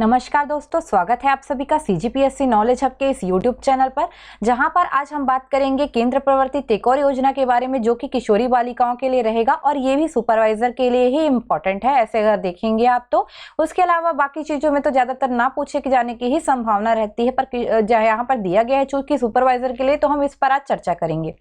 नमस्कार दोस्तों, स्वागत है आप सभी का सीजीपीएससी नॉलेज हब के इस यूट्यूब चैनल पर, जहां पर आज हम बात करेंगे केंद्र प्रवर्तित एक और योजना के बारे में जो कि किशोरी बालिकाओं के लिए रहेगा और ये भी सुपरवाइजर के लिए ही इम्पोर्टेंट है, ऐसे अगर देखेंगे आप तो। उसके अलावा बाकी चीजों में तो ज्यादातर ना पूछे जाने की ही संभावना रहती है, पर यहाँ पर दिया गया है चूंकि सुपरवाइजर के लिए, तो हम इस पर आज चर्चा करेंगे।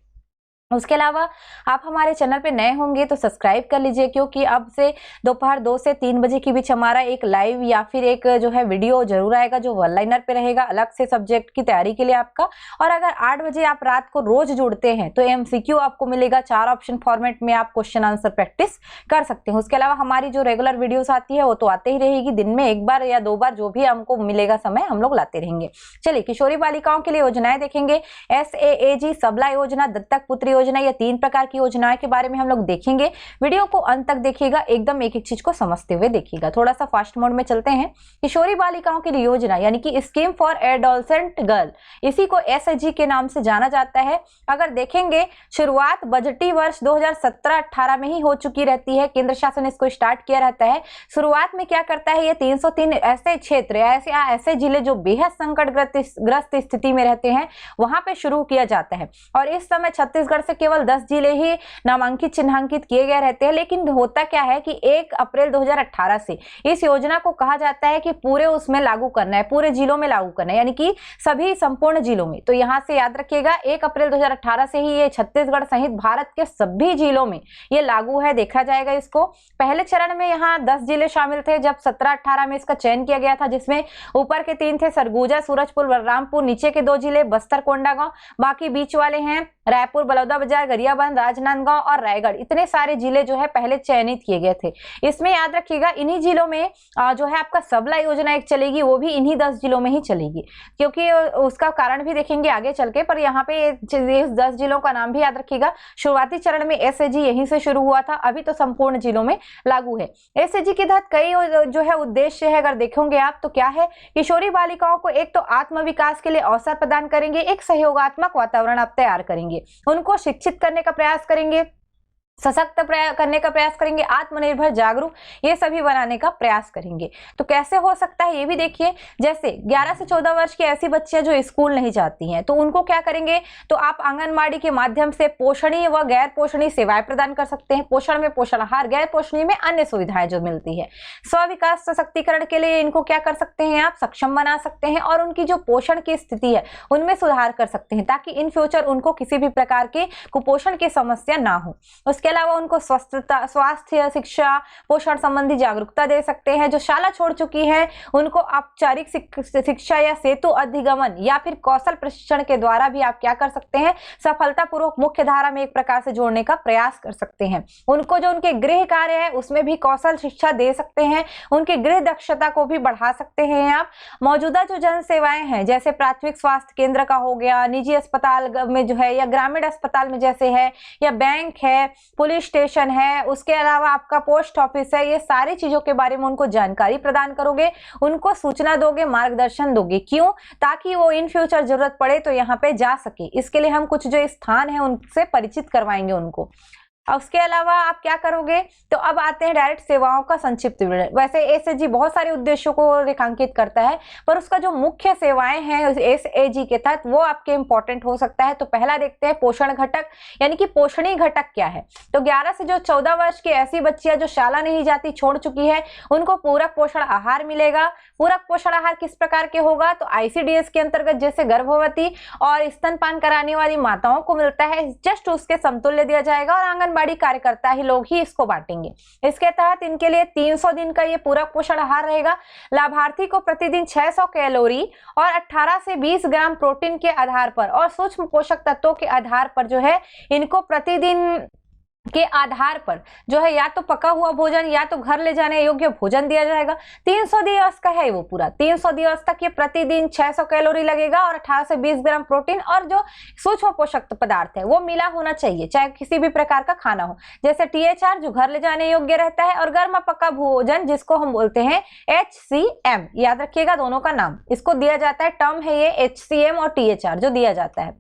उसके अलावा आप हमारे चैनल पे नए होंगे तो सब्सक्राइब कर लीजिए, क्योंकि अब से दोपहर 2 से 3 बजे के बीच हमारा एक लाइव या फिर एक जो है वीडियो जरूर आएगा जो वन लाइनर पे रहेगा, अलग से सब्जेक्ट की तैयारी के लिए आपका। और अगर 8 बजे आप रात को रोज जुड़ते हैं तो एमसीक्यू आपको मिलेगा, 4 ऑप्शन फॉर्मेट में आप क्वेश्चन आंसर प्रैक्टिस कर सकते हैं। उसके अलावा हमारी जो रेगुलर वीडियोस आती है वो तो आते ही रहेगी, दिन में 1 बार या 2 बार जो भी हमको मिलेगा समय हम लोग लाते रहेंगे। चलिए, किशोरी बालिकाओं के लिए योजनाएं देखेंगे। SAAG सबला योजना, दत्तक पुत्र योजना, ये 3 प्रकार की योजनाएं के बारे में हम लोग देखेंगे। वीडियो को अंत तक देखिएगा, एकदम एक एक चीज को समझते हुए देखिएगा। थोड़ा सा फास्ट मोड में चलते हैं। किशोरी बालिकाओं की योजना यानी कि स्कीम फॉर एडोलसेंट गर्ल, इसी को SAG के नाम से जाना जाता है। अगर देखेंगे शुरुआत बजटीय वर्ष 2017-18 में ही हो चुकी रहती है, केंद्र शासन इसको स्टार्ट किया रहता है। शुरुआत में क्या करता है, ये 303 ऐसे क्षेत्र ऐसे जिले जो बेहद संकटग्रस्त स्थिति में रहते हैं वहां पे शुरू किया जाता है। और इस समय छत्तीसगढ़ से केवल 10 जिले ही नामांकित चिन्हांकित किए गए रहते हैं। लेकिन होता क्या है कि 1 अप्रैल 2018 से इस योजना को कहा जाता है कि पूरे उसमें लागू करना है, पूरे जिलों में लागू करना है, यानी कि सभी संपूर्ण जिलों में। तो यहां से याद रखिएगा 1 अप्रैल 2018 से ही ये छत्तीसगढ़ सहित भारत के सभी जिलों में ये लागू है, देखा जाएगा इसको। पहले चरण में यहाँ 10 जिले शामिल थे, जब 17-18 में इसका चयन किया गया था, जिसमें ऊपर के 3 थे सरगुजा, सूरजपुर, बलरामपुर, नीचे के 2 जिले बस्तर, कोंडागांव, बाकी बीच वाले हैं रायपुर, बलौदाबाजार, गरियाबंद, राजनांदगांव और रायगढ़। इतने सारे जिले जो है पहले चयनित किए गए थे। इसमें याद रखिएगा इन्हीं जिलों में जो है आपका सबला योजना एक चलेगी, वो भी इन्हीं 10 जिलों में ही चलेगी, क्योंकि उसका कारण भी देखेंगे आगे चल के। पर यहाँ पे 10 जिलों का नाम भी याद रखिएगा। शुरुआती चरण में SAG यहीं से शुरू हुआ था, अभी तो संपूर्ण जिलों में लागू है। SAG के तहत कई जो है उद्देश्य है, अगर देखोगे आप तो क्या है, किशोरी बालिकाओं को एक तो आत्म विकास के लिए अवसर प्रदान करेंगे, एक सहयोगात्मक वातावरण आप तैयार करेंगे, उनको शिक्षित करने का प्रयास करेंगे, सशक्त करने का प्रयास करेंगे, आत्मनिर्भर, जागरूक, ये सभी बनाने का प्रयास करेंगे। तो कैसे हो सकता है ये भी देखिए। जैसे 11 से 14 वर्ष की ऐसी बच्चियां जो स्कूल नहीं जाती हैं, तो उनको क्या करेंगे, तो आप आंगनबाड़ी के माध्यम से पोषणीय व गैर पोषणीय सेवाएं प्रदान कर सकते हैं। पोषण में पोषण आहार, गैर पोषणीय में अन्य सुविधाएं जो मिलती है। स्व विकास सशक्तिकरण के लिए इनको क्या कर सकते हैं, आप सक्षम बना सकते हैं और उनकी जो पोषण की स्थिति है उनमें सुधार कर सकते हैं, ताकि इन फ्यूचर उनको किसी भी प्रकार के कुपोषण की समस्या ना हो। उसके अलावा उनको स्वास्थ्य, शिक्षा, पोषण संबंधी जागरूकता दे सकते हैं। जो शाला छोड़ चुकी हैं उनको औपचारिक शिक्षा या सेतु अधिगमन या फिर कौशल प्रशिक्षण के द्वारा भी आप क्या कर सकते हैं, सफलतापूर्वक मुख्य धारा में एक प्रकार से जोड़ने का प्रयास कर सकते हैं। उनको जो उनके गृह कार्य है उसमें भी कौशल शिक्षा दे सकते हैं, उनकी गृह दक्षता को भी बढ़ा सकते हैं आप। मौजूदा जो जन सेवाएं हैं, जैसे प्राथमिक स्वास्थ्य केंद्र का हो गया, निजी अस्पताल में जो है, या ग्रामीण अस्पताल में जैसे है, या बैंक है, पुलिस स्टेशन है, उसके अलावा आपका पोस्ट ऑफिस है, ये सारी चीजों के बारे में उनको जानकारी प्रदान करोगे, उनको सूचना दोगे, मार्गदर्शन दोगे। क्यों? ताकि वो इन फ्यूचर जरूरत पड़े तो यहाँ पे जा सके। इसके लिए हम कुछ जो स्थान है उनसे परिचित करवाएंगे उनको। उसके अलावा आप क्या करोगे, तो अब आते हैं डायरेक्ट सेवाओं का संक्षिप्त विवरण। वैसे SAG बहुत सारे उद्देश्यों को रेखांकित करता है, पर उसका जो मुख्य सेवाएं हैं SAG के तहत वो आपके इंपॉर्टेंट हो सकता है। तो पहला देखते हैं पोषण घटक, यानी कि पोषणीय घटक क्या है। तो 11 से जो 14 वर्ष की ऐसी बच्चियां जो शाला नहीं जाती, छोड़ चुकी है, उनको पूरक पोषण आहार मिलेगा। पूरक पोषण आहार किस प्रकार के होगा, तो ICDS के अंतर्गत जैसे गर्भवती और स्तनपान कराने वाली माताओं को मिलता है, जस्ट उसके समतुल्य दिया जाएगा और आंगनबाड़ी कार्यकर्ता ही लोग ही इसको बांटेंगे। इसके तहत इनके लिए 300 दिन का ये पूरक पोषण आहार रहेगा। लाभार्थी को प्रतिदिन 600 कैलोरी और 18 से 20 ग्राम प्रोटीन के आधार पर और सूक्ष्म पोषक तत्वों के आधार पर जो है इनको प्रतिदिन के आधार पर जो है या तो पका हुआ भोजन या तो घर ले जाने योग्य भोजन दिया जाएगा। 300 दिवस का है वो पूरा, 300 दिवस तक ये प्रतिदिन 600 कैलोरी लगेगा और 18 से 20 ग्राम प्रोटीन और जो सूक्ष्म पोषक पदार्थ है वो मिला होना चाहिए, चाहे किसी भी प्रकार का खाना हो। जैसे THR जो घर ले जाने योग्य रहता है और गर्म पका भोजन जिसको हम बोलते हैं HCM, याद रखिएगा दोनों का नाम इसको दिया जाता है, टर्म है ये HCM और THR जो दिया जाता है।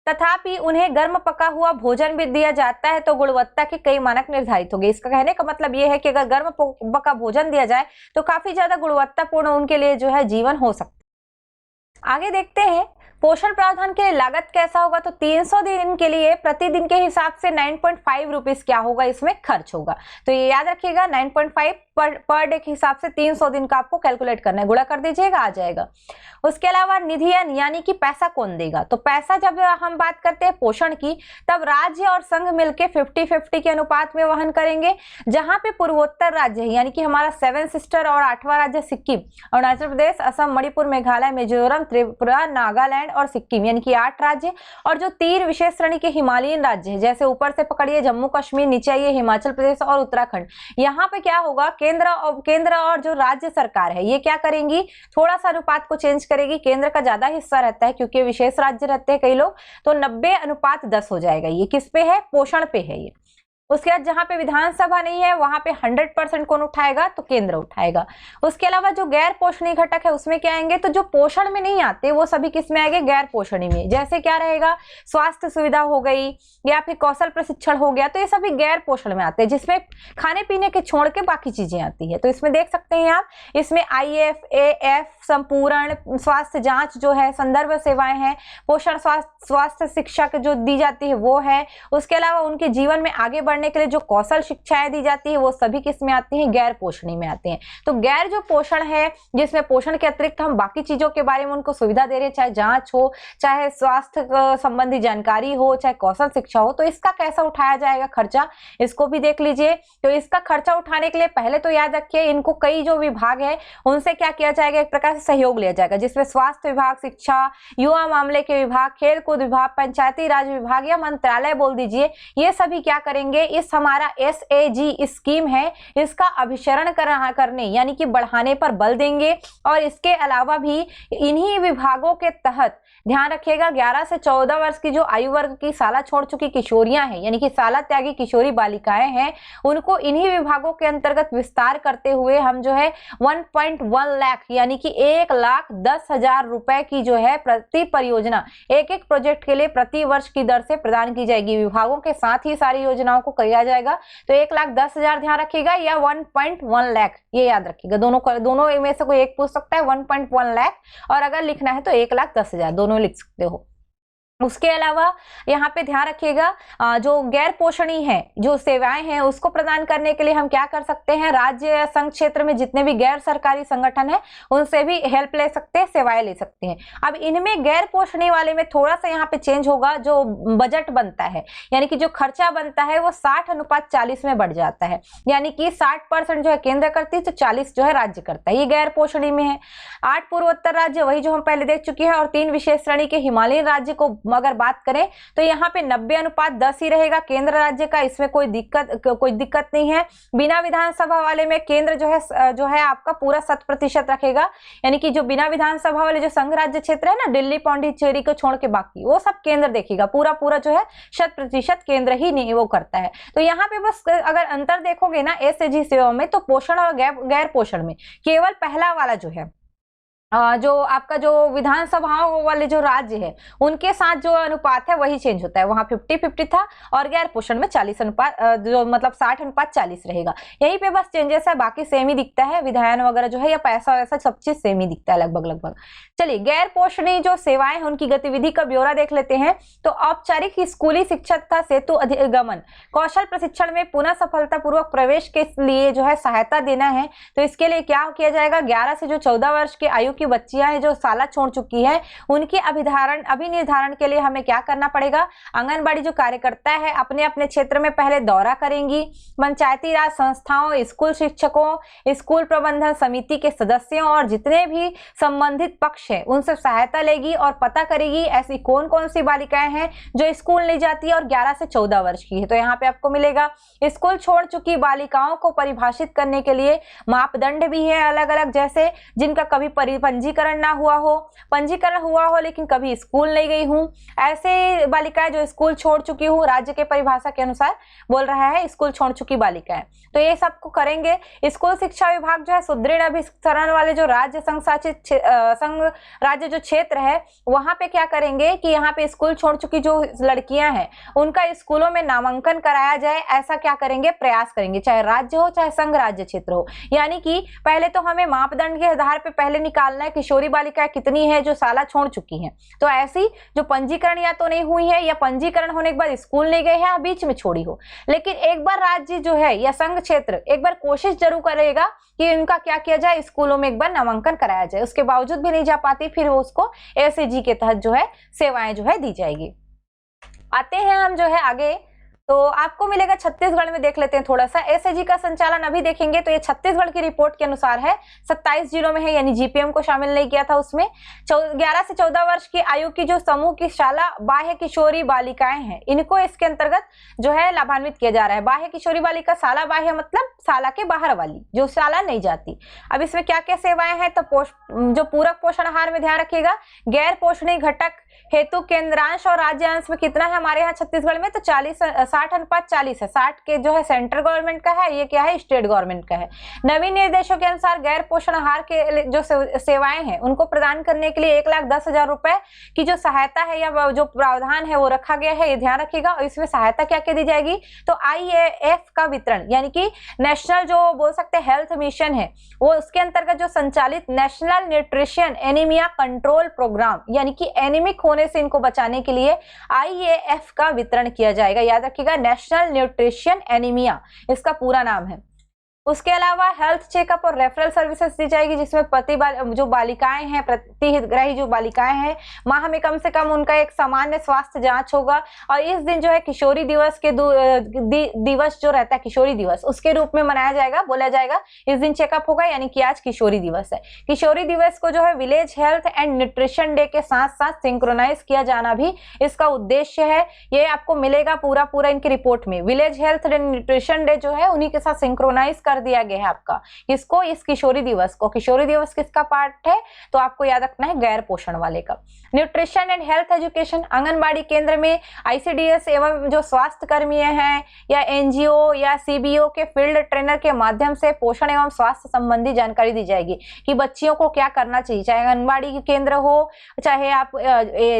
तथापि उन्हें गर्म पका हुआ भोजन भी दिया जाता है तो गुणवत्ता के कई मानक निर्धारित होंगे। इसका कहने का मतलब ये है कि अगर गर्म पका भोजन दिया जाए तो काफी ज्यादा गुणवत्तापूर्ण उनके लिए जो है जीवन हो सकता है। आगे देखते हैं पोषण प्रावधान के लिए लागत कैसा होगा। तो 300 दिन के लिए प्रतिदिन के हिसाब से 9.5 रुपीज क्या होगा इसमें खर्च होगा। तो ये याद रखिएगा 9.5 पर डे के हिसाब से 300 दिन का आपको कैलकुलेट करना है, गुणा कर दीजिएगा आ जाएगा। उसके अलावा निधियन यानी कि पैसा कौन देगा। तो पैसा जब हम बात करते हैं पोषण की तब राज्य और संघ मिलकर 50-50 के अनुपात में वहन करेंगे। जहां पे पूर्वोत्तर राज्य है यानी कि हमारा 7 सिस्टर और 8वां राज्य सिक्किम, अरुणाचल प्रदेश, असम, मणिपुर, मेघालय, मिजोरम, त्रिपुरा, नागालैंड और सिक्किम यानी कि 8 राज्य, और जो 3 विशेष श्रेणी के हिमालयन राज्य है जैसे ऊपर से पकड़िए जम्मू कश्मीर, नीचे आइए हिमाचल प्रदेश और उत्तराखंड। यहाँ पे क्या होगा केंद्र और जो राज्य सरकार है ये क्या करेंगी, थोड़ा सा अनुपात को चेंज करेगी। केंद्र का ज्यादा हिस्सा रहता है क्योंकि विशेष राज्य रहते हैं कई लोग, तो 90:10 हो जाएगा। ये किस पे है, पोषण पे है ये। उसके बाद जहां पे विधानसभा नहीं है वहां पे 100% कौन उठाएगा, तो केंद्र उठाएगा। उसके अलावा जो गैर पोषणीय घटक है उसमें क्या आएंगे, तो जो पोषण में नहीं आते वो सभी किस में आएंगे, गैर पोषणीय में। जैसे क्या रहेगा, स्वास्थ्य सुविधा हो गई या फिर कौशल प्रशिक्षण हो गया, तो ये सभी गैर पोषण में आते हैं जिसमें खाने पीने के छोड़ के बाकी चीजें आती है। तो इसमें देख सकते हैं आप, इसमें IF, AF, संपूर्ण स्वास्थ्य जांच जो है, संदर्भ सेवाएं हैं, पोषण स्वास्थ्य शिक्षा जो दी जाती है वो है। उसके अलावा उनके जीवन में आगे बढ़ने के लिए जो कौशल शिक्षाएं दी जाती है वो सभी किस में आती हैं, गैर पोषणी में आते हैं। तो गैर जो पोषण है जिसमें पोषण के अतिरिक्त हम बाकी चीजों के बारे में उनको सुविधा दे रहे हैं, चाहे जांच हो, चाहे स्वास्थ्य संबंधी जानकारी हो, चाहे कौशल शिक्षा हो, तो इसका कैसा उठाया जाएगा खर्चा, इसको भी देख लीजिए। तो इसका खर्चा उठाने के लिए पहले तो याद रखिए इनको कई जो विभाग है उनसे क्या किया जाएगा, एक प्रकार से सहयोग लिया जाएगा, जिसमें स्वास्थ्य विभाग, शिक्षा, युवा मामले के विभाग, खेल कूद विभाग, पंचायती राज विभाग या मंत्रालय बोल दीजिए, ये सभी क्या करेंगे, इस हमारा SAG स्कीम है इसका अभिसरण करने यानी कि बढ़ाने पर बल देंगे। और इसके अलावा भी इन्हीं विभागों के तहत ध्यान रखिएगा 11 से 14 वर्ष की जो आयु वर्ग की साला छोड़ चुकी किशोरियां हैं यानी कि साला त्यागी किशोरी बालिकाएं हैं, उनको इन्हीं विभागों के अंतर्गत विस्तार करते हुए हम जो है 1.1 लाख यानी कि 1,10,000 रुपए की जो है प्रति परियोजना एक प्रोजेक्ट के लिए प्रति वर्ष की दर से प्रदान की जाएगी। विभागों के साथ ही सारी योजनाओं को किया जाएगा। तो 1,10,000 ध्यान रखिएगा या 1.1 लाख ये याद रखिएगा, दोनों में से कोई एक पूछ सकता है। 1.1 लाख और अगर लिखना है तो 1,10,000 दोनों लिख सकते हो। उसके अलावा यहाँ पे ध्यान रखिएगा जो गैर पोषणीय है जो सेवाएं हैं उसको प्रदान करने के लिए हम क्या कर सकते हैं, राज्य संघ क्षेत्र में जितने भी गैर सरकारी संगठन है उनसे भी हेल्प ले सकते हैं, सेवाएं ले सकते हैं। अब इनमें गैर पोषणीय वाले में थोड़ा सा यहाँ पे चेंज होगा, जो बजट बनता है यानी कि जो खर्चा बनता है वो 60:40 में बढ़ जाता है, यानी कि 60% जो है केंद्र करती है तो 40 जो है राज्य करता है, ये गैर पोषणीय में है। 8 पूर्वोत्तर राज्य वही जो हम पहले देख चुके हैं और 3 विशेष श्रेणी के हिमालयन राज्य को अगर बात करें तो यहाँ पे 90:10 ही रहेगा केंद्र राज्य का, इसमें कोई दिक्कत नहीं है। बिना विधानसभा वाले में केंद्र जो है आपका पूरा 100% रखेगा, यानी कि जो बिना विधानसभा वाले जो संघ राज्य क्षेत्र है ना, दिल्ली पौंडीचेरी को छोड़ के बाकी वो सब केंद्र देखेगा, पूरा जो है 100% केंद्र ही नहीं वो करता है। तो यहाँ पे बस अगर अंतर देखोगे ना SAG सेवा में, तो पोषण और गैर पोषण में केवल पहला वाला जो है जो आपका जो विधानसभाओं वाले जो राज्य है उनके साथ जो अनुपात है वही चेंज होता है, वहां 50-50 था और गैर पोषण में 40 अनुपात जो मतलब 60:40 रहेगा। यहीं पे बस चेंजेस है, बाकी सेम ही दिखता है, विधायन वगैरह जो है या पैसा वैसा सब चीज सेम ही दिखता है लगभग। चलिए गैर पोषणीय जो सेवाएं हैं उनकी गतिविधि का ब्यौरा देख लेते हैं। तो औपचारिक स्कूली शिक्षा तथा सेतु अधिगमन कौशल प्रशिक्षण में पुनः सफलतापूर्वक प्रवेश के लिए जो है सहायता देना है। तो इसके लिए क्या किया जाएगा, 11 से जो 14 वर्ष के आयु की बच्चियां हैं जो साला छोड़ चुकी है उनके अभिनिर्धारण के लिए हमें क्या करना पड़ेगा, आंगनबाड़ी जो कार्यकर्ता है अपने अपने क्षेत्र में पहले दौरा करेंगी, पंचायती राज संस्थाओं, स्कूल शिक्षकों, स्कूल प्रबंधन समिति के सदस्यों और जितने भी संबंधित पक्ष है उनसे सहायता लेगी और पता करेगी ऐसी कौन कौन सी बालिकाएं हैं जो स्कूल नहीं जाती और 11 से 14 वर्ष की है। तो यहाँ पे आपको मिलेगा स्कूल छोड़ चुकी बालिकाओं को परिभाषित करने के लिए मापदंड भी है अलग अलग, जैसे जिनका कभी पंजीकरण ना हुआ हो, पंजीकरण हुआ हो लेकिन कभी स्कूल नहीं गई हूँ, ऐसे बालिकाएं जो स्कूल छोड़ चुकी हूँ, राज्य के परिभाषा के अनुसार बोल रहा है स्कूल छोड़ चुकी बालिकाएं, तो ये सबको करेंगे। स्कूल शिक्षा विभाग जो है सुदृढ़ अभिसरण वाले जो राज्य संघ शासित संघ राज्य जो क्षेत्र है वहां पे क्या करेंगे कि यहाँ पे स्कूल छोड़ चुकी जो लड़कियां हैं उनका स्कूलों में नामांकन कराया जाए, ऐसा क्या करेंगे, प्रयास करेंगे, चाहे राज्य हो चाहे संघ राज्य क्षेत्र हो। यानी कि पहले तो हमें मापदंड के आधार पे पहले निकालना है किशोरी बालिकाएं कितनी है जो शाला छोड़ चुकी हैं, तो ऐसी जो पंजीकरण या तो नहीं हुई है या पंजीकरण होने के बाद स्कूल नहीं गए हैं या बीच में छोड़ी हो, लेकिन एक बार राज्य जो है या संघ क्षेत्र एक बार कोशिश जरूर करेगा कि इनका क्या किया जाए, स्कूलों में एक बार नामांकन कराया जाए। उसके बावजूद भी नहीं जा पाती, फिर उसको एसएजी के तहत जो है सेवाएं जो है दी जाएगी। आते हैं हम जो है आगे, तो आपको मिलेगा छत्तीसगढ़ में, देख लेते हैं थोड़ा सा। एसएजी का संचालन अभी देखेंगे तो ये छत्तीसगढ़ की रिपोर्ट के अनुसार है, 27 जिलों में है, यानी जीपीएम को शामिल नहीं किया था उसमें। 11 से 14 वर्ष की आयु की जो समूह की शाला बाह्य किशोरी बालिकाएं हैं इनको इसके अंतर्गत जो है लाभान्वित किया जा रहा है। बाह्य किशोरी बालिका, शाला बाह्य मतलब शाला के बाहर वाली जो शाला नहीं जाती। अब इसमें क्या क्या सेवाएं हैं, तो जो पूरक पोषण आहार में ध्यान रखिएगा, गैर पोषणीय घटक हेतु केंद्रांश और राज्यांश में कितना है हमारे यहाँ छत्तीसगढ़ में, तो 60:40 है। 60 के जो है सेंट्रल गवर्नमेंट का है, ये क्या है स्टेट गवर्नमेंट का है। नवीन निर्देशों के अनुसार गैर पोषण आहार के जो सेवाएं हैं उनको प्रदान करने के लिए 1,10,000 रुपए की जो सहायता है या जो प्रावधान है वो रखा गया है, ये ध्यान रखिएगा। और इसमें सहायता क्या क्या दी जाएगी, तो IAF का वितरण, यानी कि नेशनल जो बोल सकते हैं हेल्थ मिशन है वो उसके अंतर्गत जो संचालित national nutrition anaemia control programme, यानी कि एनीमिक होने से इनको बचाने के लिए IAF का वितरण किया जाएगा। याद रखिएगा, नेशनल न्यूट्रिशन एनीमिया इसका पूरा नाम है। उसके अलावा हेल्थ चेकअप और रेफरल सर्विसेज दी जाएगी, जिसमें जो बालिकाएं हैं, प्रतिहितग्राही जो बालिकाएं हैं, माह में कम से कम उनका एक सामान्य स्वास्थ्य जांच होगा। और इस दिन जो है किशोरी दिवस के दिवस जो रहता है किशोरी दिवस उसके रूप में मनाया जाएगा, बोला जाएगा इस दिन चेकअप होगा, यानी कि आज किशोरी दिवस है। किशोरी दिवस को जो है village health and nutrition day के साथ साथ सिंक्रोनाइज किया जाना भी इसका उद्देश्य है। ये आपको मिलेगा पूरा इनकी रिपोर्ट में। Village health and nutrition day जो है उन्हीं के साथ सिंक्रोनाइज कर दिया गया है आपका, इसको इस किशोरी दिवस को। किशोरी दिवस किसका पार्ट है, तो आपको याद रखना है गैर पोषण वाले का। Nutrition and health education, anganwadi केंद्र में ICDS एवं जो स्वास्थ्य कर्मी हैं या NGO या CBO के फील्ड ट्रेनर के माध्यम से पोषण एवं स्वास्थ्य संबंधी जानकारी दी जाएगी कि बच्चियों को क्या करना चाहिए, चाहे आंगनबाड़ी केंद्र हो, चाहे आप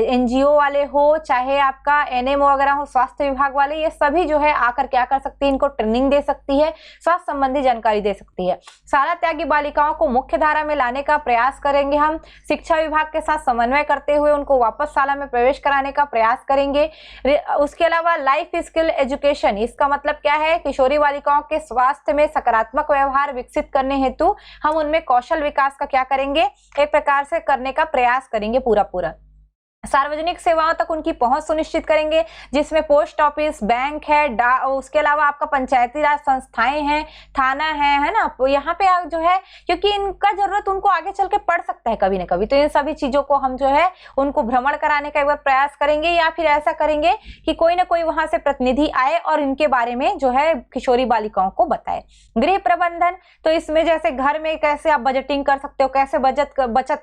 NGO वाले हो, चाहे आपका NMO वगैरह हो, स्वास्थ्य विभाग वाले, ये सभी जो है आकर क्या कर सकती है, इनको ट्रेनिंग दे सकती है, स्वास्थ्य संबंधी जानकारी दे सकती है। शाला त्यागी बालिकाओं को मुख्य धारा में लाने का प्रयास करेंगे हम, शिक्षा विभाग के साथ समन्वय करते हुए उनको वापस शाला में प्रवेश कराने का प्रयास करेंगे। उसके अलावा लाइफ स्किल एजुकेशन, इसका मतलब क्या है, किशोरी बालिकाओं के स्वास्थ्य में सकारात्मक व्यवहार विकसित करने हेतु हम उनमें कौशल विकास का क्या करेंगे, एक प्रकार से करने का प्रयास करेंगे पूरा। सार्वजनिक सेवाओं तक उनकी पहुंच सुनिश्चित करेंगे, जिसमें पोस्ट ऑफिस, बैंक है, उसके अलावा आपका पंचायती राज संस्थाएं हैं, थाना है ना, यहाँ पे जो है क्योंकि इनका जरूरत उनको आगे चल के पड़ सकता है कभी ना कभी, तो इन सभी चीजों को हम जो है उनको भ्रमण कराने का एक बार प्रयास करेंगे, या फिर ऐसा करेंगे कि कोई ना कोई वहां से प्रतिनिधि आए और इनके बारे में जो है किशोरी बालिकाओं को बताए। गृह प्रबंधन, तो इसमें जैसे घर में कैसे आप बजटिंग कर सकते हो, कैसे बचत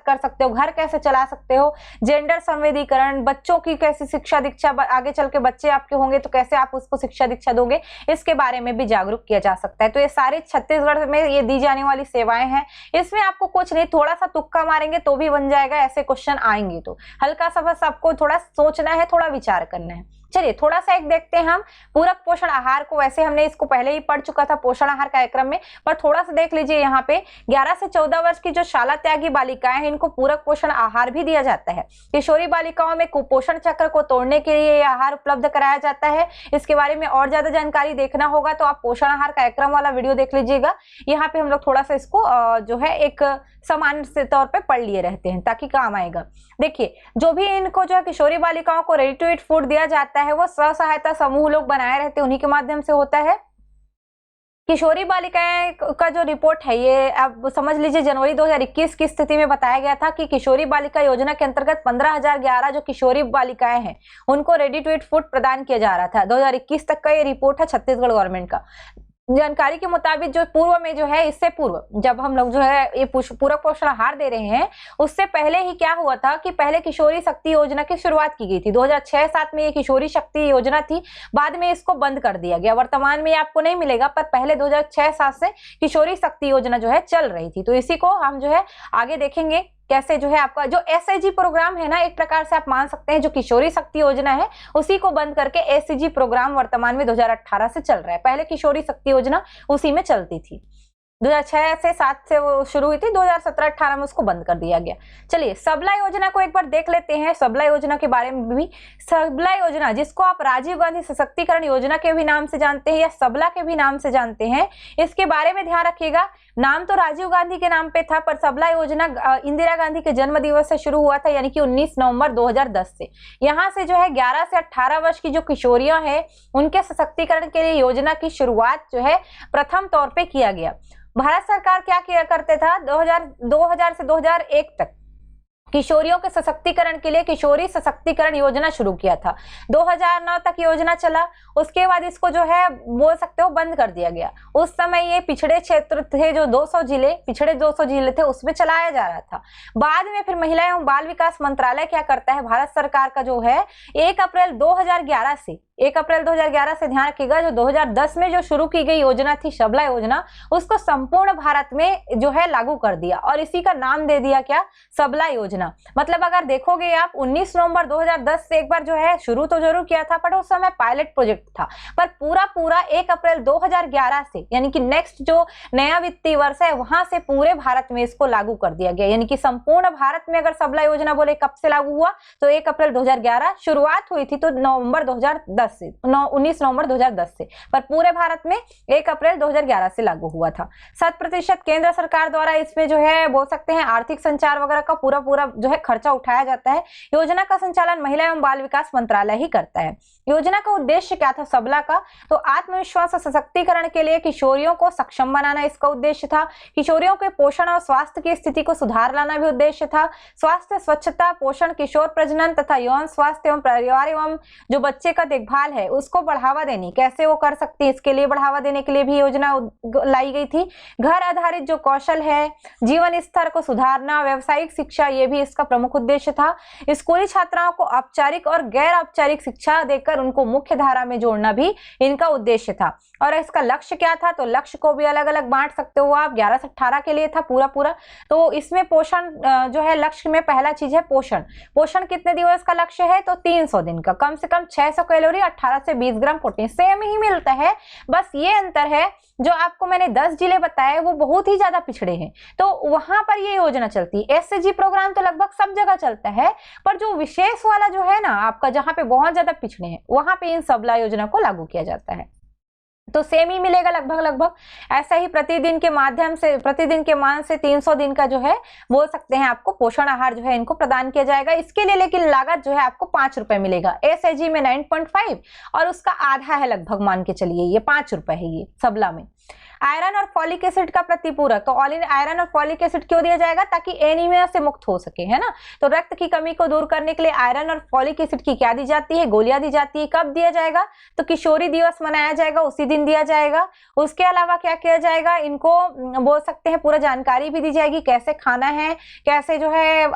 कर सकते हो, घर कैसे चला सकते हो, जेंडर संवेदीकरण, बच्चों की कैसे शिक्षा दीक्षा, आगे चल के बच्चे आपके होंगे तो कैसे आप उसको शिक्षा दीक्षा दोगे, इसके बारे में भी जागरूक किया जा सकता है। तो ये सारे छत्तीसगढ़ में ये दी जाने वाली सेवाएं हैं। इसमें आपको कुछ नहीं, थोड़ा सा तुक्का मारेंगे तो भी बन जाएगा, ऐसे क्वेश्चन आएंगे तो हल्का सा बस आपको थोड़ा सोचना है, थोड़ा विचार करना है। चलिए थोड़ा सा एक देखते हैं हम पूरक पोषण आहार को। वैसे हमने इसको पहले ही पढ़ चुका था पोषण आहार कार्यक्रम में, पर थोड़ा सा देख लीजिए यहाँ पे 11 से 14 वर्ष की जो शाला त्यागी बालिकाएं हैं इनको पूरक पोषण आहार भी दिया जाता है। किशोरी बालिकाओं में कुपोषण चक्र को तोड़ने के लिए यह आहार उपलब्ध कराया जाता है। इसके बारे में और ज्यादा जानकारी देखना होगा तो आप पोषण आहार कार्यक्रम वाला वीडियो देख लीजिएगा। यहाँ पे हम लोग थोड़ा सा इसको जो है एक सामान्य से तौर पे पढ़ लिए रहते हैं ताकि काम आएगा। देखिए जो भी इनको जो है किशोरी बालिकाओं को रेडी टू ईट फूड दिया जाता है वो स्व सहायता समूह लोग बनाए रहते हैं, उन्हीं के माध्यम से होता है। किशोरी बालिकाएं का जो रिपोर्ट है ये आप समझ लीजिए जनवरी 2021 की स्थिति में बताया गया था कि किशोरी बालिका योजना के अंतर्गत 15,011 जो किशोरी बालिकाएं हैं उनको रेडी टू ईट फूड प्रदान किया जा रहा था। 2021 तक का ये रिपोर्ट है छत्तीसगढ़ गवर्नमेंट का। जानकारी के मुताबिक जो पूर्व में जो है, इससे पूर्व जब हम लोग जो है ये पूरक पोषण आहार दे रहे हैं, उससे पहले ही क्या हुआ था कि पहले किशोरी शक्ति योजना की शुरुआत की गई थी। 2006-7 में ये किशोरी शक्ति योजना थी, बाद में इसको बंद कर दिया गया। वर्तमान में आपको नहीं मिलेगा, पर पहले 2006-7 से किशोरी शक्ति योजना जो है चल रही थी। तो इसी को हम जो है आगे देखेंगे कैसे जो है आपका जो एसएजी प्रोग्राम है ना, एक प्रकार से आप मान सकते हैं जो किशोरी शक्ति योजना है उसी को बंद करके एसएजी प्रोग्राम वर्तमान में 2018 से चल रहा है। पहले किशोरी शक्ति योजना उसी में चलती थी, 2006 से 7 से वो शुरू हुई थी, 2017-18 में उसको बंद कर दिया गया। चलिए सबला योजना को एक बार देख लेते हैं। सबला योजना के बारे में भी, सबला योजना जिसको आप राजीव गांधी सशक्तिकरण योजना के भी नाम से जानते हैं या सबला के भी नाम से जानते हैं, इसके बारे में ध्यान रखिएगा। नाम तो राजीव गांधी के नाम पे था, पर सबला योजना इंदिरा गांधी के जन्म दिवस से शुरू हुआ था, यानी कि 19 नवंबर 2010 से। यहाँ से जो है 11 से 18 वर्ष की जो किशोरियां हैं उनके सशक्तिकरण के लिए योजना की शुरुआत जो है प्रथम तौर पे किया गया। भारत सरकार क्या किया करते था, 2000 से 2001 तक किशोरियों के सशक्तिकरण के लिए किशोरी सशक्तिकरण योजना शुरू किया था। 2009 तक योजना चला, उसके बाद इसको जो है बोल सकते हो बंद कर दिया गया। उस समय ये पिछड़े क्षेत्र थे, जो 200 जिले पिछड़े 200 जिले थे उसमें चलाया जा रहा था। बाद में फिर महिला एवं बाल विकास मंत्रालय क्या करता है, भारत सरकार का जो है 1 अप्रैल 2011 से ध्यान रखिएगा, जो 2010 में जो शुरू की गई योजना थी सबला योजना, उसको संपूर्ण भारत में जो है लागू कर दिया और इसी का नाम दे दिया क्या, सबला योजना। मतलब अगर देखोगे आप 19 नवंबर 2010 से एक बार जो है शुरू तो जरूर किया था, पर उस समय पायलट प्रोजेक्ट था, पर पूरा 1 अप्रैल 2011 से यानी कि नेक्स्ट जो नया वित्तीय वर्ष है वहां से पूरे भारत में इसको लागू कर दिया गया। यानी कि संपूर्ण भारत में अगर सबला योजना बोले कब से लागू हुआ, तो 1 अप्रैल 2011 शुरुआत हुई थी, तो नवंबर 2010 से 19 नवंबर 2010 से, पर पूरे भारत में 1 अप्रैल 2011 से लागू हुआ था। 100% केंद्र सरकार द्वारा इसमें जो है बोल सकते हैं आर्थिक संचार वगैरह का पूरा जो है खर्चा उठाया जाता है। योजना का संचालन महिला एवं बाल विकास मंत्रालय ही करता है। योजना का उद्देश्य क्या था सबला का, तो आत्मविश्वास और सशक्तिकरण के लिए किशोरियों को सक्षम बनाना इसका उद्देश्य था। किशोरियों के पोषण और स्वास्थ्य की स्थिति को सुधार लाना भी उद्देश्य था। स्वास्थ्य, स्वच्छता, पोषण, किशोर प्रजनन तथा यौन स्वास्थ्य एवं परिवार एवं जो बच्चे का देखभाल है उसको बढ़ावा देनी, कैसे वो कर सकती है, इसके लिए बढ़ावा देने के लिए भी योजना लाई गई थी। घर आधारित जो कौशल है, जीवन स्तर को सुधारना, व्यावसायिक शिक्षा, ये भी इसका प्रमुख उद्देश्य था। स्कूली छात्राओं को औपचारिक और गैर औपचारिक शिक्षा देकर उनको मुख्य धारा में जोड़ना भी इनका उद्देश्य था। और इसका लक्ष्य क्या था, तो लक्ष्य को भी अलग अलग बांट सकते हो आप। 11 से 18 के लिए था पूरा। तो इसमें पोषण जो है लक्ष्य में पहला चीज है पोषण कितने दिवस का लक्ष्य है, तो 300 दिन का, कम से कम 600 कैलोरी, 18 से 20 ग्राम प्रोटीन, सेम ही मिलता है। बस ये अंतर है जो आपको मैंने 10 जिले बताए वो बहुत ही ज्यादा पिछड़े हैं, तो वहां पर ये योजना चलती है। एसएजी प्रोग्राम तो लगभग सब जगह चलता है, पर जो विशेष वाला जो है ना आपका, जहां पे बहुत ज्यादा पिछड़े हैं, वहां पे इन सबला योजना को लागू किया जाता है। तो सेम ही मिलेगा लगभग। ऐसा ही प्रतिदिन के मान से 300 दिन का जो है बोल सकते हैं आपको पोषण आहार जो है इनको प्रदान किया जाएगा। इसके लिए लेकिन लागत जो है आपको 5 रुपए मिलेगा। एसएजी में 9.5 और उसका आधा है लगभग, मान के चलिए ये 5 रुपए है ये सबला में। आयरन और फॉलिक एसिड का प्रतिपूरक, तो आयरन और फॉलिक एसिड क्यों दिया जाएगा, ताकि एनीमिया से मुक्त हो सके, है ना। तो रक्त की कमी को दूर करने के लिए आयरन और फॉलिक एसिड की क्या दी जाती है, गोलियां दी जाती है। कब दिया जाएगा, तो किशोरी दिवस मनाया जाएगा उसी दिन दिया जाएगा। उसके अलावा क्या किया जाएगा, इनको बोल सकते हैं पूरा जानकारी भी दी जाएगी, कैसे खाना है, कैसे जो है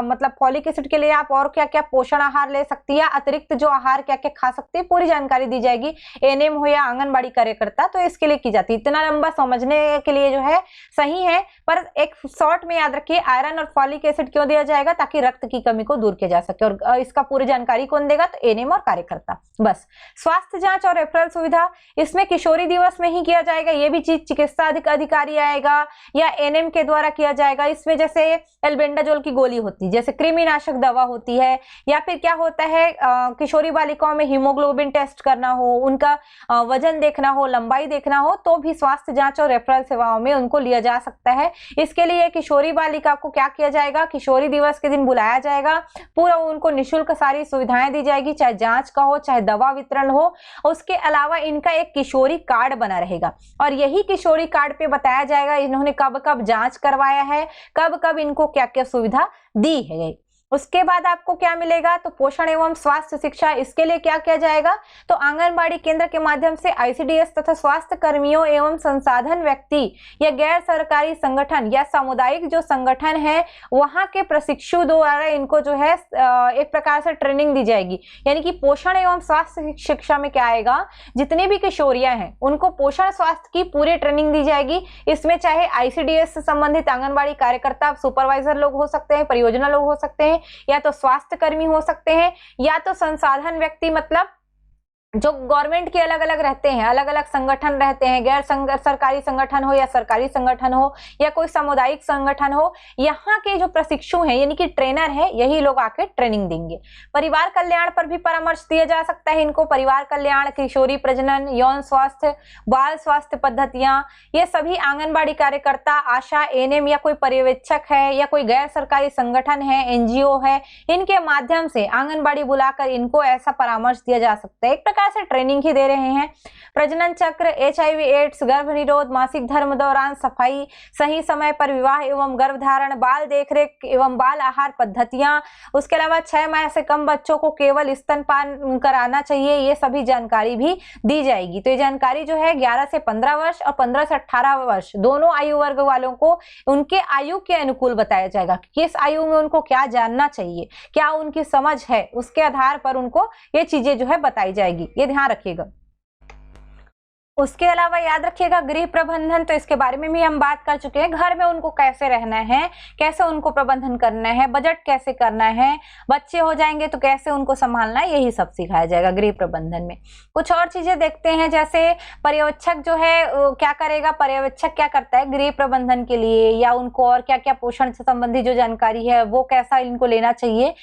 मतलब फॉलिक एसिड के लिए आप और क्या क्या पोषण आहार ले सकती है, अतिरिक्त जो आहार क्या क्या खा सकती है, पूरी जानकारी दी जाएगी। एनएम हो या आंगनबाड़ी कार्यकर्ता, तो इसके लिए की जाती है। इतना लंबा समझने के लिए जो है सही है, पर एक शॉर्ट में याद रखिए आयरन और फॉलिक एसिड क्यों दिया जाएगा, ताकि रक्त की कमी को दूर किया जा सके। और इसका पूरी जानकारी कौन देगा, तो एनएम और कार्यकर्ता। बस स्वास्थ्य जांच और रेफरल सुविधा इसमें किशोरी दिवस में ही किया जाएगा। ये भी चीज चिकित्सा अधिकारी आएगा या एनएम के द्वारा किया जाएगा। इसमें जैसे एल्बेंडाजोल की गोली होती है, जैसे कृमिनाशक दवा होती है, या फिर क्या होता है किशोरी बालिकाओं में हीमोग्लोबिन टेस्ट करना हो, उनका वजन देखना हो, लंबाई देखना हो, तो भी स्वास्थ्य जांच और रेफरल सेवाओं में उनको लिया जा सकता है। इसके लिए किशोरी बालिका को क्या किया जाएगा, किशोरी दिवस के दिन बुलाया जाएगा, पूरा उनको निःशुल्क सारी सुविधाएं दी जाएगी, चाहे जांच का हो चाहे दवा वितरण हो। उसके अलावा इनका एक किशोरी कार्ड बना रहेगा और यही किशोरी कार्ड पे बताया जाएगा इन्होंने कब कब जांच करवाया है, कब कब इनको क्या क्या सुविधा दी है। उसके बाद आपको क्या मिलेगा, तो पोषण एवं स्वास्थ्य शिक्षा, इसके लिए क्या किया जाएगा, तो आंगनबाड़ी केंद्र के माध्यम से आईसीडीएस तथा स्वास्थ्य कर्मियों एवं संसाधन व्यक्ति या गैर सरकारी संगठन या सामुदायिक जो संगठन है वहां के प्रशिक्षु द्वारा इनको जो है एक प्रकार से ट्रेनिंग दी जाएगी। यानी कि पोषण एवं स्वास्थ्य शिक्षा में क्या आएगा, जितनी भी किशोरियां हैं उनको पोषण स्वास्थ्य की पूरी ट्रेनिंग दी जाएगी। इसमें चाहे आईसीडीएस से संबंधित आंगनबाड़ी कार्यकर्ता, सुपरवाइजर लोग हो सकते हैं, परियोजना लोग हो सकते हैं, या तो स्वास्थ्य कर्मी हो सकते हैं, या तो संसाधन व्यक्ति मतलब जो गवर्नमेंट के अलग अलग रहते हैं, अलग अलग संगठन रहते हैं, गैर सरकारी संगठन हो या सरकारी संगठन हो या कोई सामुदायिक संगठन हो, यहाँ के जो प्रशिक्षु हैं यानी कि ट्रेनर है, यही लोग आके ट्रेनिंग देंगे। परिवार कल्याण पर भी परामर्श दिया जा सकता है इनको। परिवार कल्याण, किशोरी प्रजनन, यौन स्वास्थ्य, बाल स्वास्थ्य पद्धतियां, ये सभी आंगनबाड़ी कार्यकर्ता, आशा, एएनएम या कोई पर्यवेक्षक है या कोई गैर सरकारी संगठन है, एनजीओ है, इनके माध्यम से आंगनबाड़ी बुलाकर इनको ऐसा परामर्श दिया जा सकता है। एक प्रकार से ट्रेनिंग ही दे रहे हैं। प्रजनन चक्र, एचआईवी एड्स, गर्भ निरोध, मासिक धर्म दौरान सफाई, सही समय पर विवाह एवं गर्भधारण, बाल देखरेख एवं बाल आहार पद्धतियां, उसके अलावा 6 माह से कम बच्चों को केवल स्तनपान कराना चाहिए, ये सभी जानकारी भी दी जाएगी। तो ये जानकारी जो है 11 से 15 वर्ष और 15 से 18 वर्ष दोनों आयु वर्ग वालों को उनके आयु के अनुकूल बताया जाएगा। किस आयु में उनको क्या जानना चाहिए, क्या उनकी समझ है, उसके आधार पर उनको ये चीजें जो है बताई जाएगी, ये ध्यान रखिएगा। उसके अलावा याद रखिएगा गृह प्रबंधन, तो इसके बारे में भी हम बात कर चुके हैं। घर में उनको कैसे रहना है, कैसे उनको प्रबंधन करना है, बजट कैसे करना है, बच्चे हो जाएंगे तो कैसे उनको संभालना है, यही सब सिखाया जाएगा गृह प्रबंधन में। कुछ और चीजें देखते हैं, जैसे पर्यवेक्षक जो है क्या करेगा, पर्यवेक्षक क्या करता है गृह प्रबंधन के लिए, या उनको और क्या क्या पोषण से संबंधित जो जानकारी है वो कैसा इनको लेना चाहिए,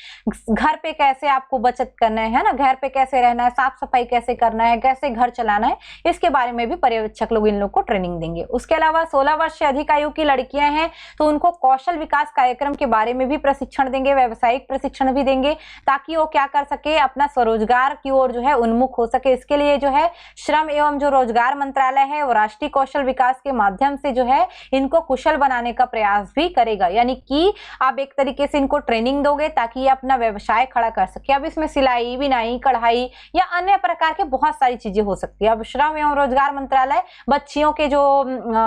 घर पे कैसे आपको बचत करना है ना, घर पे कैसे रहना है, साफ सफाई कैसे करना है, कैसे घर चलाना है, इसके बारे में भी पर्यवेक्षक लोग इन लोग को ट्रेनिंग देंगे। उसके अलावा 16 वर्ष से अधिक आयु की लड़कियां हैं तो उनको कौशल विकास कार्यक्रम के बारे में भी प्रशिक्षण देंगे, व्यावसायिक प्रशिक्षण भी देंगे, ताकि वो क्या कर सके, अपना स्वरोजगार की ओर जो है उन्मुख हो सके। इसके लिए जो है श्रम एवं जो रोजगार मंत्रालय है वो राष्ट्रीय कौशल विकास के माध्यम से जो है इनको कुशल बनाने का प्रयास भी करेगा। यानी कि आप एक तरीके से इनको ट्रेनिंग दोगे ताकि ये अपना व्यवसाय खड़ा कर सके। अब इसमें सिलाई, बिनाई, कढ़ाई या अन्य प्रकार के बहुत सारी चीजें हो सकती है। अब श्रम एवं रोजगार मंत्रालय बच्चियों के जो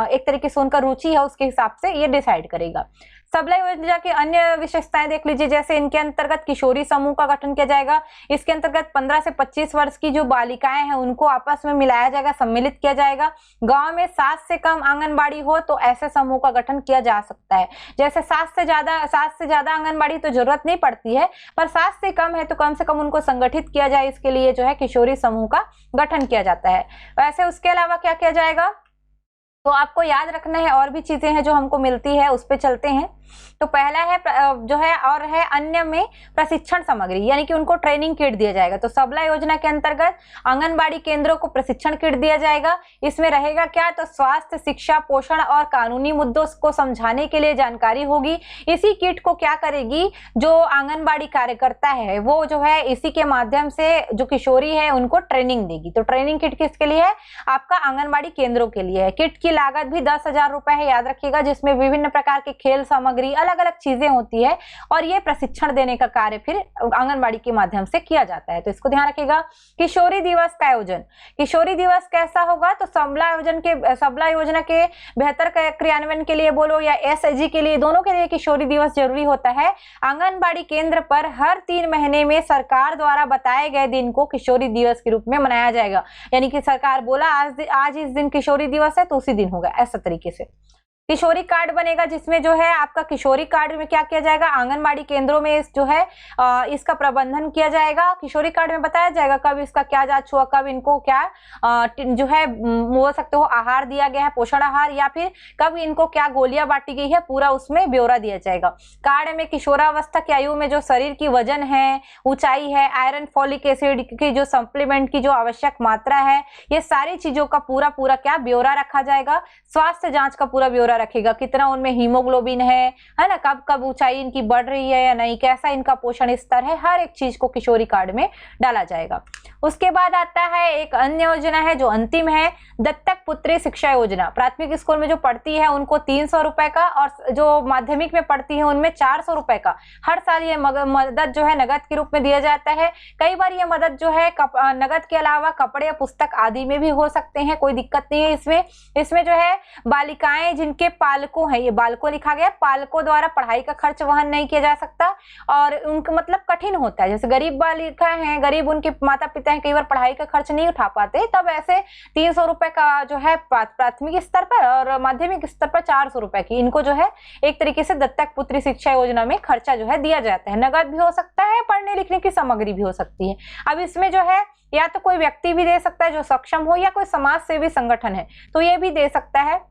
एक तरीके से उनका रुचि है उसके हिसाब से ये डिसाइड करेगा। सबला योजना की अन्य विशेषताएं देख लीजिए, जैसे इनके अंतर्गत किशोरी समूह का गठन किया जाएगा। इसके अंतर्गत 15 से 25 वर्ष की जो बालिकाएं हैं उनको आपस में मिलाया जाएगा, सम्मिलित किया जाएगा। गांव में 7 से कम आंगनबाड़ी हो तो ऐसे समूह का गठन किया जा सकता है। जैसे 7 से ज्यादा आंगनबाड़ी तो जरूरत नहीं पड़ती है, पर 7 से कम है तो कम से कम उनको संगठित किया जाए, इसके लिए जो है किशोरी समूह का गठन किया जाता है। वैसे उसके अलावा क्या किया जाएगा, तो आपको याद रखना है और भी चीजें हैं जो हमको मिलती है, उस पे चलते हैं। तो पहला है जो है और है अन्य में प्रशिक्षण सामग्री, यानी कि उनको ट्रेनिंग किट दिया जाएगा। तो सबला योजना के अंतर्गत आंगनबाड़ी केंद्रों को प्रशिक्षण किट दिया जाएगा। इसमें रहेगा क्या, तो स्वास्थ्य, शिक्षा, पोषण और कानूनी मुद्दों को समझाने के लिए जानकारी होगी। इसी किट को क्या करेगी, जो आंगनबाड़ी कार्यकर्ता है वो जो है इसी के माध्यम से जो किशोरी है उनको ट्रेनिंग देगी। तो ट्रेनिंग किट किसके लिए है, आपका आंगनबाड़ी केंद्रों के लिए है। किट की लागत भी 10,000 रुपए है, याद रखिएगा, जिसमें विभिन्न प्रकार के खेल सामग्री, अलग अलग चीजें होती है और ये प्रशिक्षण देने का कार्य फिर आंगनबाड़ी के माध्यम से किया जाता है। तो इसको ध्यान रखिएगा। किशोरी दिवस का आयोजन, किशोरी दिवस कैसा होगा, तो सबला योजना के बेहतर क्रियान्वयन के लिए बोलो या एसएजी के लिए, दोनों के लिए किशोरी दिवस जरूरी होता है। आंगनबाड़ी केंद्र पर हर 3 महीने में सरकार द्वारा बताए गए दिन को किशोरी दिवस के रूप में मनाया जाएगा। यानी कि सरकार बोला आज इस दिन किशोरी दिवस है तो उसी दिन होगा, ऐसा तरीके से। किशोरी कार्ड बनेगा, जिसमें जो है आपका किशोरी कार्ड में क्या किया जाएगा, आंगनबाड़ी केंद्रों में जो है इसका प्रबंधन किया जाएगा। किशोरी कार्ड में बताया जाएगा कब इसका क्या जांच हुआ, कब इनको क्या जो है बोल सकते हो आहार दिया गया है, पोषण आहार, या फिर कब इनको क्या गोलियां बांटी गई है, पूरा उसमें ब्यौरा दिया जाएगा। कार्ड में किशोरावस्था की आयु में जो शरीर की वजन है, ऊंचाई है, आयरन, फॉलिक एसिड की जो सप्लीमेंट की जो आवश्यक मात्रा है, ये सारी चीजों का पूरा क्या ब्यौरा रखा जाएगा। स्वास्थ्य जांच का पूरा ब्यौरा पूरा रखेगा, कितना उनमें हीमोग्लोबिन है ना, कब कब ऊंचाई इनकी बढ़ रही है या नहीं, कैसा इनका पोषण स्तर है, हर एक चीज को किशोरी कार्ड में डाला जाएगा। उसके बाद आता है एक अन्य योजना है जो अंतिम है, दत्तक पुत्री शिक्षा योजना। प्राथमिक स्कूल में जो पढ़ती है उनको 300 रुपए का, और जो माध्यमिक में पढ़ती है उनमें 400 रुपए का हर साल ये मदद जो है नगद के रूप में दिया जाता है। कई बार ये मदद जो है नगद के अलावा कपड़े या पुस्तक आदि में भी हो सकते हैं, कोई दिक्कत नहीं है इसमें जो है बालिकाएं जिनके पालकों हैं, ये बालकों लिखा गया, पालकों द्वारा पढ़ाई का खर्च वहन नहीं किया जा सकता और उनका मतलब कठिन होता है, जैसे गरीब बालिका हैं, गरीब उनके माता पिता हैं, कई बार पढ़ाई का खर्च नहीं उठा पाते, तब ऐसे 300 रुपए का जो है प्राथमिक स्तर पर और माध्यमिक स्तर पर 400 रुपए की इनको जो है एक तरीके से दत्तक पुत्री शिक्षा योजना में खर्चा जो है दिया जाता है। नगद भी हो सकता है, पढ़ने लिखने की सामग्री भी हो सकती है। अब इसमें जो है या तो कोई व्यक्ति भी दे सकता है जो सक्षम हो, या कोई समाज सेवी संगठन है तो ये भी दे सकता है।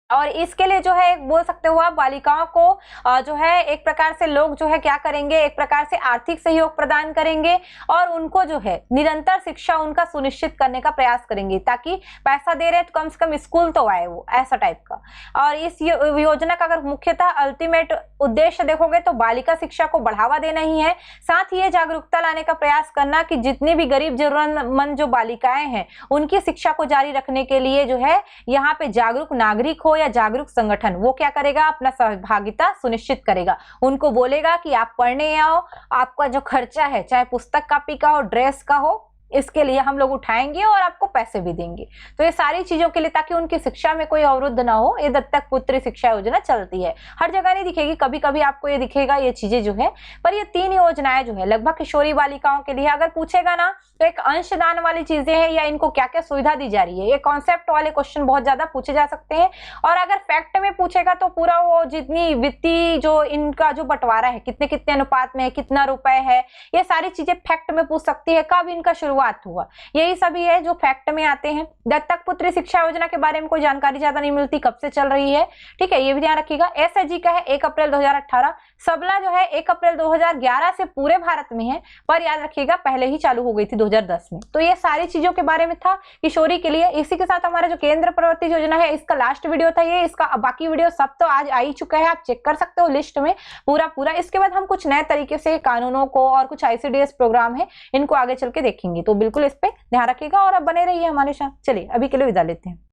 और इसके लिए जो है बोल सकते हो आप बालिकाओं को जो है एक प्रकार से लोग जो है क्या करेंगे, एक प्रकार से आर्थिक सहयोग प्रदान करेंगे और उनको जो है निरंतर शिक्षा उनका सुनिश्चित करने का प्रयास करेंगे, ताकि पैसा दे रहे हैं तो कम से कम स्कूल तो आए, वो ऐसा टाइप का। और इस योजना का अगर मुख्यतः अल्टीमेट उद्देश्य देखोगे तो बालिका शिक्षा को बढ़ावा देना ही है, साथ ही ये जागरूकता लाने का प्रयास करना कि जितनी भी गरीब जरूरतमंद जो बालिकाएं हैं उनकी शिक्षा को जारी रखने के लिए जो है यहाँ पे जागरूक नागरिक हो या जागरूक संगठन वो क्या करेगा, अपना सहभागिता सुनिश्चित करेगा, उनको बोलेगा कि आप पढ़ने आओ, आपका जो खर्चा है चाहे पुस्तक कॉपी का हो, ड्रेस का हो, इसके लिए हम लोग उठाएंगे और आपको पैसे भी देंगे। तो ये सारी चीजों के लिए, ताकि उनकी शिक्षा में कोई अवरुद्ध ना हो, ये दत्तक पुत्री शिक्षा योजना चलती है। हर जगह नहीं दिखेगी, कभी कभी आपको ये दिखेगा ये चीजें जो है, पर ये 3 योजनाएं जो है लगभग किशोरी बालिकाओं के लिए। अगर पूछेगा ना तो एक अंशदान वाली चीजें हैं या इनको क्या क्या सुविधा दी जा रही है, ये कॉन्सेप्ट वाले क्वेश्चन बहुत ज्यादा पूछे जा सकते हैं। और अगर फैक्ट में पूछेगा तो पूरा वो जितनी वित्तीय जो इनका जो बंटवारा है, कितने कितने अनुपात में है, कितना रुपए है, ये सारी चीजें फैक्ट में पूछ सकती है, कब इनका शुरुआत हुआ, यही सभी है जो फैक्ट में आते हैं। दत्तक पुत्री शिक्षा योजना के बारे में कोई जानकारी ज्यादा नहीं मिलती, कब से चल रही है, ठीक है, ये भी ध्यान रखिएगा। एसएचजी का है 1 अप्रैल 2018, सबला जो है 1 अप्रैल 2011 से पूरे भारत में है, पर याद रखिएगा पहले ही चालू हो गई थी 2010 में। तो ये सारी चीजों के बारे में था किशोरी के लिए। इसी के साथ हमारा जो केंद्र प्रवर्ती योजना है इसका लास्ट वीडियो था ये, इसका बाकी वीडियो सब तो आज आ ही चुका है, आप चेक कर सकते हो लिस्ट में पूरा। इसके बाद हम कुछ नए तरीके से कानूनों को और कुछ ICDS प्रोग्राम है इनको आगे चल के देखेंगे, तो बिल्कुल इस पे ध्यान रखिएगा और अब बने रहिए हमारे साथ। चलिए अभी के लिए विदा लेते हैं।